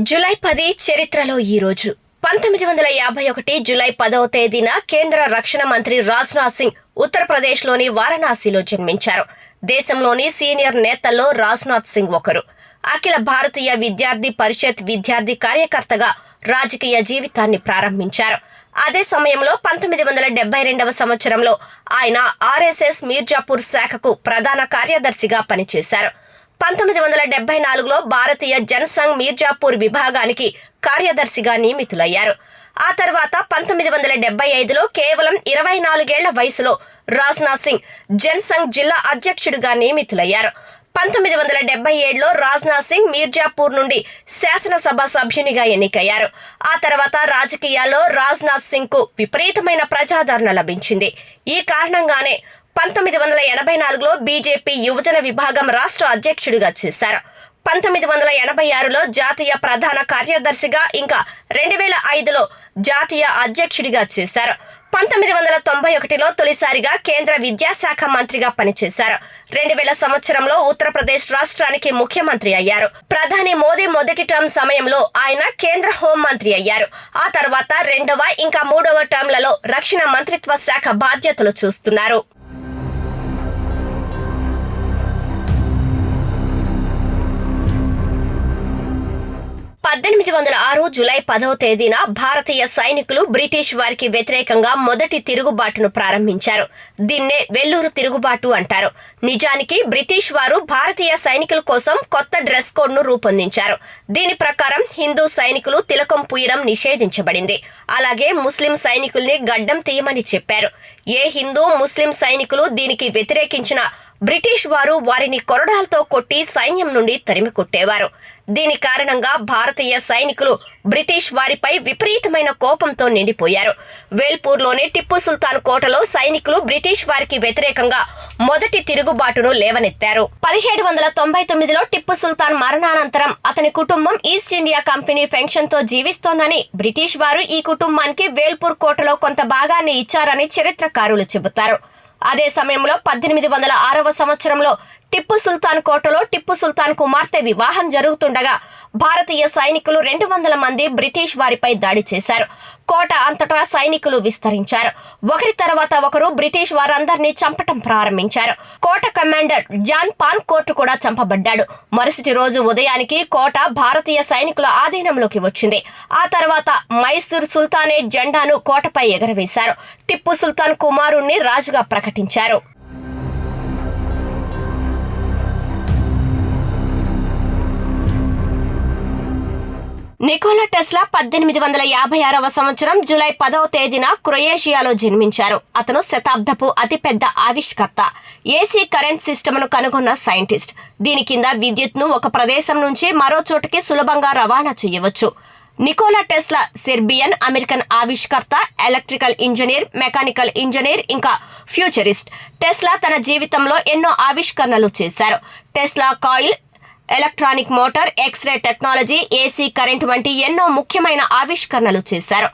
July 10 చరిత్రలో ఈ రోజు 1951 జూలై 10వ తేదీన కేంద్ర రక్షణ మంత్రి రాజ్నాథ్ సింగ్ ఉత్తరప్రదేశ్లోని వారణాసిలో జన్మించారు. దేశంలోని సీనియర్ నేతల్లో రాజ్నాథ్ సింగ్ ఒకరు. అఖిల భారతీయ విద్యార్థి పరిషత్ విద్యార్థి కార్యకర్తగా రాజకీయ జీవితాన్ని ప్రారంభించారు. అదే సమయంలో 1972వ సంవత్సరంలో ఆయన ఆర్ఎస్ఎస్ మీర్జాపూర్ శాఖకు ప్రధాన కార్యదర్శిగా పనిచేశారు. 1974లో భారతీయ జనసంఘ్ మీర్జాపూర్ విభాగానికి కార్యదర్శిగా నియమితులయ్యారు. ఆ తర్వాత 1975లో కేవలం 24 ఏళ్ల వయసులో రాజ్నాథ్ సింగ్ జనసంఘ్ జిల్లా అధ్యక్షుడిగా నియమితులయ్యారు. 1977లో రాజ్నాథ్ సింగ్ మీర్జాపూర్ నుండి శాసనసభ సభ్యునిగా ఎన్నికయ్యారు. ఆ తర్వాత రాజకీయాల్లో రాజ్నాథ్ సింగ్ కు విపరీతమైన ప్రజాదరణ లభించింది. ఈ కారణంగానే 1984లో బీజేపీ యువజన విభాగం రాష్ట్ర అధ్యక్షుడిగా చేశారు. 1986లో జాతీయ ప్రధాన కార్యదర్శిగా, ఇంకా 2005లో జాతీయ అధ్యక్షుడిగా చేశారు. 1991లో తొలిసారిగా కేంద్ర విద్యాశాఖ మంత్రిగా పనిచేశారు. 2000 సంవత్సరంలో ఉత్తరప్రదేశ్ రాష్ట్రానికి ముఖ్యమంత్రి అయ్యారు. ప్రధాని మోదీ మొదటి టర్మ్ సమయంలో ఆయన కేంద్ర హోంమంత్రి అయ్యారు. ఆ తర్వాత 2వ, ఇంకా 3వ టర్మ్లలో రక్షణ మంత్రిత్వ శాఖ బాధ్యతలు చూస్తున్నారు. 1806 జూలై 10వ తేదీన భారతీయ సైనికులు బ్రిటిష్ వారికి వ్యతిరేకంగా మొదటి తిరుగుబాటును ప్రారంభించారు. దీన్నే వెల్లూరు తిరుగుబాటు అంటారు. నిజానికి బ్రిటిష్ వారు భారతీయ సైనికుల కోసం కొత్త డ్రెస్ కోడ్ ను రూపొందించారు. దీని ప్రకారం హిందూ సైనికులు తిలకం పూయడం నిషేధించబడింది. అలాగే ముస్లిం సైనికుల్ని గడ్డం తీయమని చెప్పారు. ఏ హిందూ ముస్లిం సైనికులు దీనికి వ్యతిరేకించిన బ్రిటిష్ వారు వారిని కొరడాలతో కొట్టి సైన్యం నుండి తరిమి కొట్టేవారు. దీని కారణంగా భారతీయ సైనికులు బ్రిటిష్ వారిపై విపరీతమైన కోపంతో నిండిపోయారు. వేల్పూర్లోని టిప్పు సుల్తాన్ కోటలో సైనికులు బ్రిటిష్ వారికి వ్యతిరేకంగా మొదటి తిరుగుబాటును లేవనెత్తారు. 1799లో టిప్పు సుల్తాన్ మరణానంతరం అతని కుటుంబం ఈస్ట్ ఇండియా కంపెనీ పెన్షన్ తో జీవిస్తోందని, బ్రిటిష్ వారు ఈ కుటుంబానికి వేల్పూర్ కోటలో కొంత భాగాన్ని ఇచ్చారని చరిత్రకారులు చెబుతారు. అదే సమయంలో 1806వ సంవత్సరంలో టిప్పు సుల్తాన్ కోటలో టిప్పు సుల్తాన్ కుమార్తె వివాహం జరుగుతుండగా భారతీయ సైనికులు 200 మంది బ్రిటిష్ వారిపై దాడి చేశారు. కోట అంతటా సైనికులు విస్తరించారు. ఒకరి తర్వాత ఒకరు బ్రిటిష్ వారందరినీ చంపటం ప్రారంభించారు. కోట కమాండర్ జాన్ పాన్ కోర్ట్ కూడా చంపబడ్డాడు. మరుసటి రోజు ఉదయానికి కోట భారతీయ సైనికుల ఆధీనంలోకి వచ్చింది. ఆ తర్వాత మైసూర్ సుల్తానేట్ జెండాను కోటపై ఎగరవేశారు. టిప్పు సుల్తాన్ కుమారుణ్ణి రాజుగా ప్రకటించారు. నికోలా టెస్లా 1856వ సంవత్సరం జూలై 10వ తేదీన క్రొయేషియాలో జన్మించారు. అతను శతాబ్దపు అతిపెద్ద ఆవిష్కర్త, ఏసీ కరెంట్ సిస్టమ్ను కనుగొన్న సైంటిస్ట్. దీని కింద విద్యుత్ను ఒక ప్రదేశం నుంచి మరో చోటుకి సులభంగా రవాణా చేయవచ్చు. నికోలా టెస్లా సెర్బియన్ అమెరికన్ ఆవిష్కర్త, ఎలక్ట్రికల్ ఇంజనీర్, మెకానికల్ ఇంజనీర్, ఇంకా ఫ్యూచరిస్ట్. టెస్లా తన జీవితంలో ఎన్నో ఆవిష్కరణలు చేశారు. Tesla coil, electronic motor, x-ray technology, AC current వంటి ఎన్నో ముఖ్యమైన ఆవిష్కరణలు చేశారు.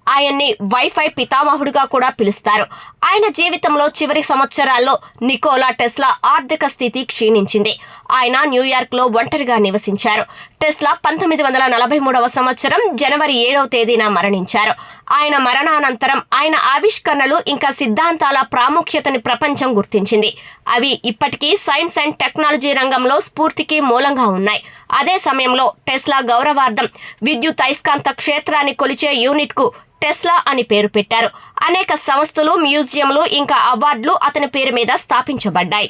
ఆయన్ని వైఫై పితామహుడిగా కూడా పిలుస్తారు. ఆయన జీవితంలో చివరి సంవత్సరాల్లో నికోలా టెస్లా ఆర్థిక స్థితి క్షీణించింది. ఆయన న్యూయార్క్లో ఒంటరిగా నివసించారు. టెస్లా 1943వ సంవత్సరం జనవరి 7వ తేదీన మరణించారు. ఆయన మరణానంతరం ఆయన ఆవిష్కరణలు ఇంకా సిద్ధాంతాల ప్రాముఖ్యతని ప్రపంచం గుర్తించింది. అవి ఇప్పటికీ సైన్స్ అండ్ టెక్నాలజీ రంగంలో స్ఫూర్తికి మూలంగా ఉన్నాయి. అదే సమయంలో టెస్లా గౌరవార్థం విద్యుత్ అయస్కాంత క్షేత్రాన్ని కొలిచే యూనిట్కు టెస్లా అని పేరు పెట్టారు. అనేక సంస్థలు, మ్యూజియంలు, ఇంకా అవార్డులు అతని పేరు మీద స్థాపించబడ్డాయి.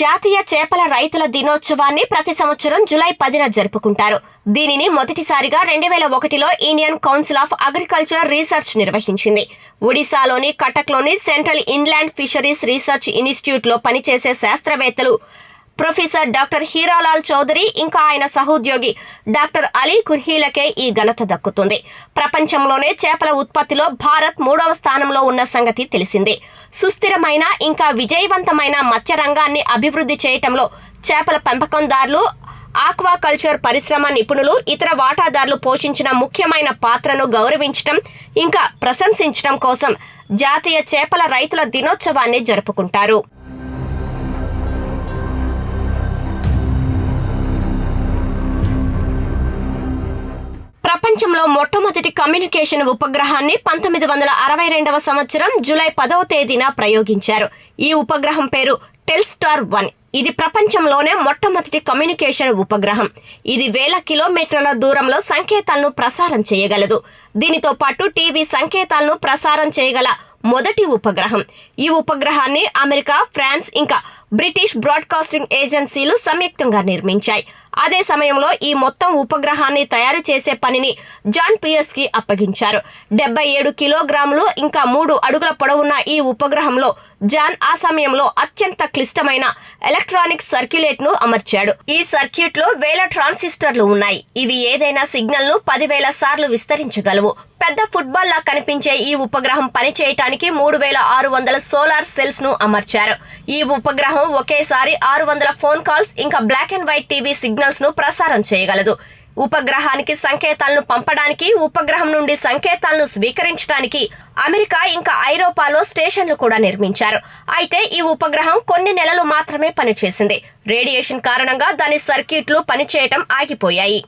జాతీయ చేపల రైతుల దినోత్సవాన్ని ప్రతి సంవత్సరం జూలై 10న జరుపుకుంటారు. దీనిని మొదటిసారిగా 2001లో Indian council of agriculture research నిర్వహించింది. ఒడిశాలోని కటక్లోని సెంట్రల్ ఇన్లాండ్ ఫిషరీస్ రీసెర్చ్ ఇన్స్టిట్యూట్లో పనిచేసే శాస్త్రవేత్తలు ప్రొఫెసర్ డాక్టర్ హీరాలాల్ చౌదరి, ఇంకా ఆయన సహోద్యోగి డాక్టర్ అలీ కుర్హీలకే ఈ ఘనత దక్కుతుంది. ప్రపంచంలోనే చేపల ఉత్పత్తిలో భారత్ 3వ స్థానంలో ఉన్న సంగతి తెలిసిందే. సుస్థిరమైన ఇంకా విజయవంతమైన మత్స్య రంగాన్ని అభివృద్ధి చేయటంలో చేపల పెంపకందారులు, ఆక్వాకల్చర్ పరిశ్రమ నిపుణులు, ఇతర వాటాదారులు పోషించిన ముఖ్యమైన పాత్రను గౌరవించడం ఇంకా ప్రశంసించడం కోసం జాతీయ చేపల రైతుల దినోత్సవాన్ని జరుపుకుంటారు. ప్రపంచంలో మొట్టమొదటి కమ్యూనికేషన్ ఉపగ్రహాన్ని 1962వ సంవత్సరం జూలై 10వ తేదీన ప్రయోగించారు. ఈ ఉపగ్రహం పేరు టెల్స్టార్ 1. ఇది ప్రపంచంలోనే మొట్టమొదటి కమ్యూనికేషన్ ఉపగ్రహం. ఇది వేల కిలోమీటర్ల దూరంలో సంకేతాలను ప్రసారం చేయగలదు. దీనితో పాటు టీవీ సంకేతాలను ప్రసారం చేయగల మొదటి ఉపగ్రహం. ఈ ఉపగ్రహాన్ని అమెరికా, ఫ్రాన్స్ ఇంకా బ్రిటిష్ బ్రాడ్కాస్టింగ్ ఏజెన్సీలు సంయుక్తంగా నిర్మించాయి. అదే సమయంలో ఈ మొత్తం ఉపగ్రహాన్ని తయారు చేసే పనిని జాన్ పియర్స్ కి అప్పగించారు. 77 కిలోగ్రాములు ఇంకా 3 అడుగుల పొడవున్న ఈ ఉపగ్రహంలో జాన్ ఆ సమయంలో అత్యంత క్లిష్టమైన ఎలక్ట్రానిక్ సర్క్యులేట్ ను అమర్చాడు. ఈ సర్క్యూట్ లో వేల ట్రాన్సిస్టర్లు ఉన్నాయి. ఇవి ఏదైనా సిగ్నల్ ను 10,000 సార్లు విస్తరించగలవు. పెద్ద ఫుట్బాల్ లా కనిపించే ఈ ఉపగ్రహం పనిచేయటానికి 3,600 సోలార్ సెల్స్ ను అమర్చారు. ఈ ఉపగ్రహం ఒకేసారి 600 ఫోన్ కాల్స్ ఇంకా black and white TV signals ను ప్రసారం చేయగలదు. ఉపగ్రహానికి సంకేతాలను పంపడానికి, ఉపగ్రహం నుండి సంకేతాలను స్వీకరించడానికి అమెరికా ఇంకా ఐరోపాలో స్టేషన్లు కూడా నిర్మించారు. అయితే ఈ ఉపగ్రహం కొన్ని నెలలు మాత్రమే పనిచేసింది. రేడియేషన్ కారణంగా దాని సర్క్యూట్లు పనిచేయటం ఆగిపోయాయి.